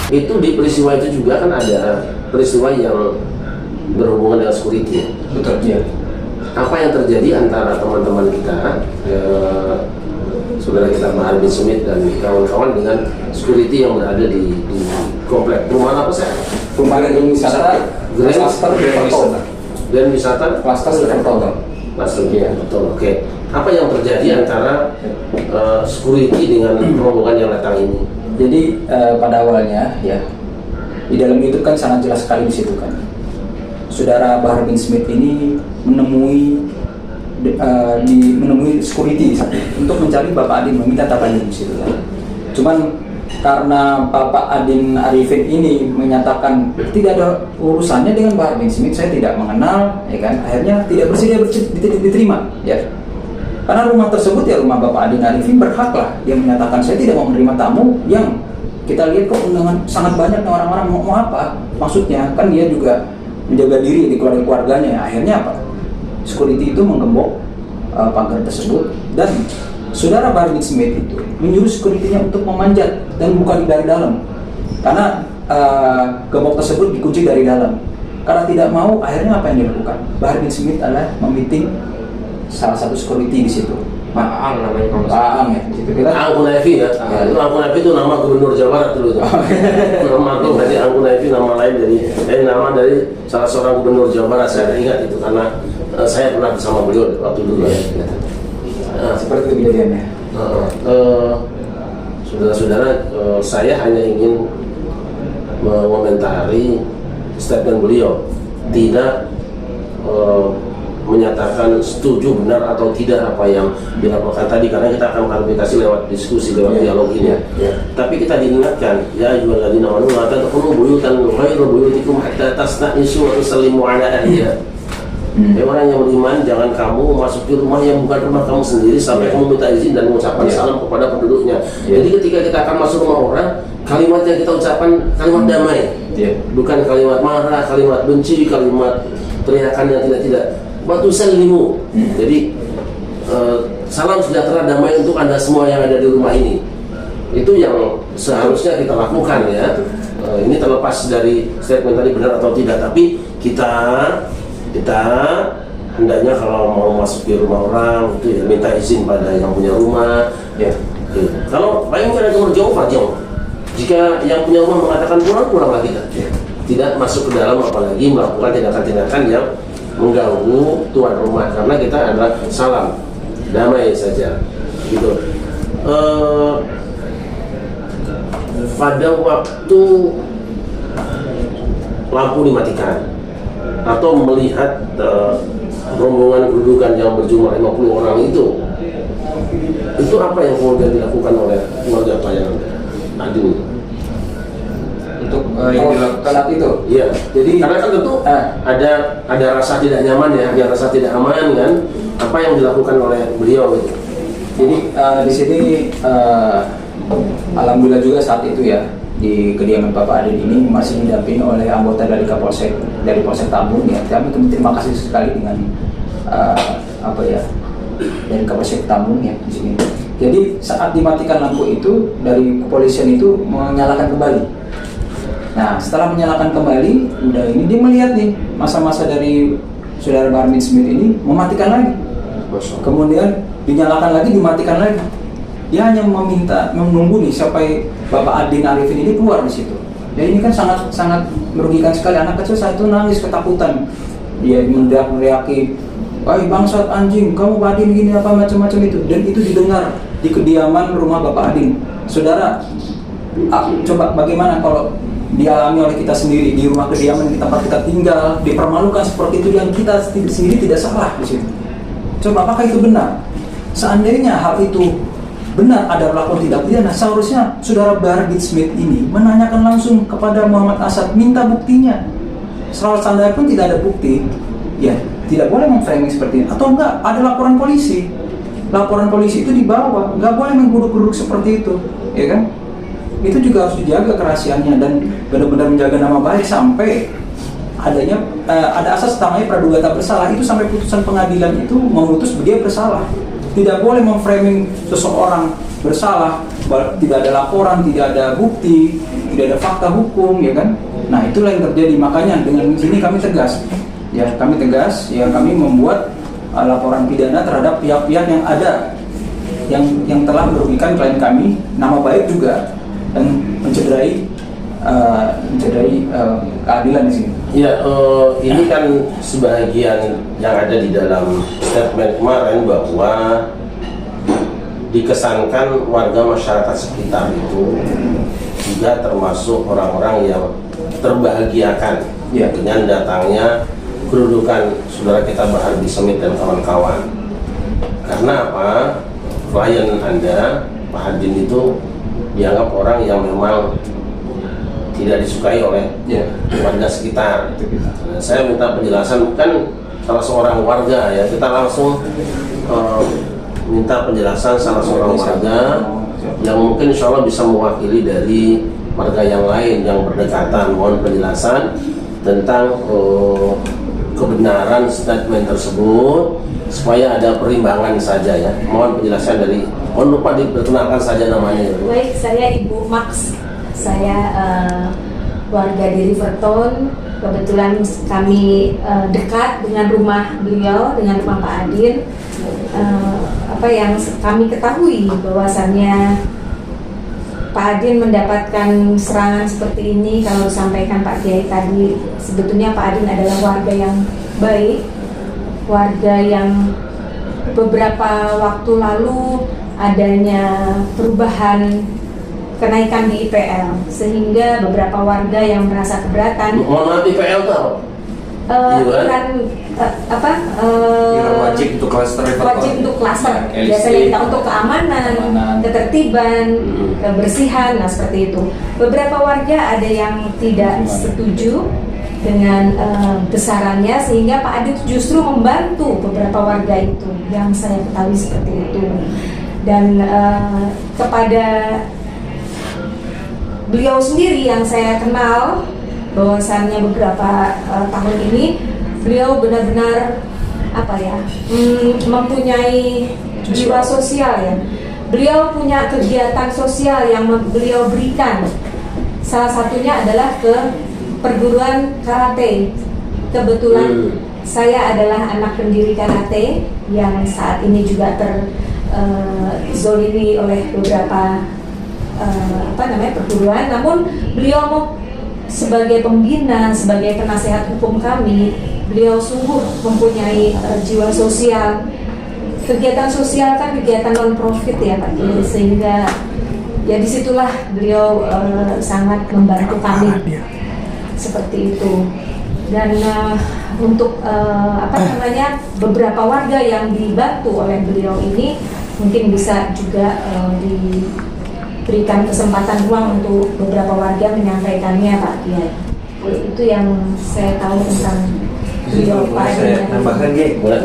Itu di peristiwa itu juga kan ada peristiwa yang berhubungan dengan security. Betul. Ya. Apa yang terjadi antara teman-teman kita, saudara kita Bahar bin Smith dan kawan-kawan dengan security yang berada di komplek rumah apa saya? Rumah Grand Wisata, Cluster Dan wisata Cluster Total. Betul. Oke. Apa yang terjadi antara security dengan rombongan yang datang ini? Jadi pada awalnya ya di dalam itu kan sangat jelas sekali di situ kan. Saudara Bahar bin Smith ini menemui security untuk mencari Bapak Adin, meminta tabayun di situ kan. Cuman karena Bapak Adin Arifin ini menyatakan tidak ada urusannya dengan Bahar bin Smith, saya tidak mengenal, ya kan. Akhirnya tidak bersedia diterima, ya. Karena rumah tersebut ya rumah Bapak Adin Arifin, berhaklah dia menyatakan saya tidak mau menerima tamu yang kita lihat kok undangan sangat banyak, orang-orang mau apa maksudnya, kan dia juga menjaga diri di keluarganya. Akhirnya apa? Security itu menggembok pagar tersebut dan saudara Bahar bin Smith itu menyuruh security-nya untuk memanjat dan buka dari dalam karena gembok tersebut dikunci dari dalam. Karena tidak mau, akhirnya apa yang dilakukan? Bahar bin Smith adalah meeting salah satu security di situ. Pak Aang namanya kalau Pak Aang ya, di situ kita. Aang Kunaifi ya. Itu Aang Kunaifi itu nama gubernur Jawa Barat dulu. Nama itu berarti Aang Kunaifi nama lain nama dari salah seorang gubernur Jawa Barat. Saya ingat itu karena saya pernah bersama beliau waktu dulu ya. Seperti itu kejadiannya. Saudara-saudara, saya hanya ingin mengomentari statement beliau, tidak menyatakan setuju benar atau tidak apa yang dilaporkan tadi, karena kita akan klarifikasi lewat diskusi, lewat dialog ini. Tapi kita diingatkan, ya ayyuhalladzina amanu la tadkhulu buyutan ghairu buyutikum hatta tasta'nisu wa tusallimu ala ahliha. Orang yang beriman, jangan kamu masuki rumah yang bukan rumah kamu sendiri sampai kamu minta izin dan mengucapkan salam kepada penduduknya. Jadi ketika kita akan masuk rumah orang, kalimat yang kita ucapkan kalimat damai, bukan kalimat marah, kalimat benci, kalimat teriakan yang tidak. Batu salimu. Jadi salam sejahtera damai untuk Anda semua yang ada di rumah ini. Itu yang seharusnya kita lakukan ya. Ini terlepas dari statement tadi benar atau tidak, tapi kita hendaknya kalau mau masuk di rumah orang itu ya minta izin pada yang punya rumah. Kalau paling ada nomor jauh. Jika yang punya rumah mengatakan pulang lagi kita. Tidak masuk ke dalam, apalagi melakukan tindakan-tindakan yang mengganggu tuan rumah, karena kita adalah salam damai saja gitu. Pada waktu lampu dimatikan atau melihat rombongan kedudukan yang berjumlah 50 orang itu apa yang kemudian dilakukan oleh keluarga klien Adin? Untuk yang dilakukan saat itu. Iya. Jadi karena kan tentu ada rasa tidak nyaman ya, ada rasa tidak aman kan. Apa yang dilakukan oleh beliau itu? Jadi di sini alhamdulillah juga saat itu ya di kediaman Bapak Adin ini masih didampingi oleh anggota dari Polsek Tambun ya. Kami terima kasih sekali dengan dari Kapolsek Tambun ya di sini. Jadi saat dimatikan lampu itu dari kepolisian itu menyalakan kembali. Nah, setelah menyalakan kembali, udah ini dia melihat nih masa-masa dari saudara Bahar bin Smith ini mematikan lagi. Kemudian dinyalakan lagi, dimatikan lagi. Dia hanya menunggu nih sampai Bapak Adin Arifin ini keluar di situ. Dan ini kan sangat merugikan sekali. Anak kecil saat itu nangis ketakutan. Dia meneriaki, "Wahai bangsat anjing, kamu Pak Adin gini apa macam-macam itu." Dan itu didengar di kediaman rumah Bapak Adin. Saudara, coba bagaimana kalau dialami oleh kita sendiri di rumah kediaman di tempat kita tinggal, dipermalukan seperti itu yang kita sendiri tidak salah di situ. Coba apakah itu benar? Seandainya hal itu benar ada pelakon tidak pidana, seharusnya saudara Bahar bin Smith ini menanyakan langsung kepada Muhammad Asad, minta buktinya. Soal sandai pun tidak ada bukti, ya tidak boleh memframing seperti ini. Atau enggak, ada laporan polisi. Laporan polisi itu dibawa, nggak boleh menggeruk-geruk seperti itu, ya kan? Itu juga harus dijaga kerahasiaannya dan benar-benar menjaga nama baik sampai adanya ada asas namanya praduga tak bersalah, itu sampai putusan pengadilan itu memutus dia bersalah. Tidak boleh memframing seseorang bersalah, tidak ada laporan, tidak ada bukti, tidak ada fakta hukum, ya kan? Nah, itulah yang terjadi. Makanya dengan sini kami tegas, ya kami membuat laporan pidana terhadap pihak-pihak yang ada, yang telah merugikan klien kami, nama baik juga, dan mencederai keadilan di sini. Ya, ini kan sebagian yang ada di dalam statement kemarin bahwa dikesankan warga masyarakat sekitar itu juga termasuk orang-orang yang terbahagiakan dengan datangnya kedudukan saudara kita Bahar bin Smith dan kawan-kawan. Karena apa? Klien Anda, Pak Hardin, itu dianggap orang yang memang tidak disukai oleh warga sekitar. Nah, saya minta penjelasan, kan salah seorang warga ya, kita langsung minta penjelasan salah seorang warga yang mungkin insya Allah bisa mewakili dari warga yang lain yang berdekatan. Mohon penjelasan tentang kebenaran statement tersebut supaya ada perimbangan saja ya. Mohon penjelasan dari, mohon lupa diperkenalkan saja namanya. Baik, saya Ibu Max. Saya warga di Riverton. Kebetulan kami dekat dengan rumah beliau, dengan rumah Pak Adin. Apa yang kami ketahui bahwasannya Pak Adin mendapatkan serangan seperti ini, kalau disampaikan Pak Kiai tadi, sebetulnya Pak Adin adalah warga yang baik, warga yang beberapa waktu lalu adanya perubahan kenaikan di IPL, sehingga beberapa warga yang merasa keberatan. Mohon maaf, IPL tahu? Wajib untuk klaster. Wajib untuk klaster. Biasanya kita untuk keamanan, ketertiban, kebersihan, nah seperti itu. Beberapa warga ada yang tidak setuju dengan besarannya, sehingga Pak Adit justru membantu beberapa warga itu, yang saya ketahui seperti itu. Dan kepada beliau sendiri yang saya kenal, bahwasannya beberapa tahun ini beliau benar-benar mempunyai jiwa sosial ya. Beliau punya kegiatan sosial yang beliau berikan. Salah satunya adalah ke perguruan karate. Kebetulan saya adalah anak pendiri karate yang saat ini juga terzolimi oleh beberapa perguruan. Namun beliau sebagai pembina, sebagai penasehat hukum kami, beliau sungguh mempunyai jiwa sosial. Kegiatan sosial kan kegiatan non profit ya Pak, sehingga ya disitulah beliau sangat membantu kami seperti itu. Dan untuk beberapa warga yang dibantu oleh beliau ini mungkin bisa juga diberikan kesempatan ruang untuk beberapa warga menyampaikannya Pak Kiai. Itu yang saya tahu tentang beliau Pak. Saya tambahkan, boleh.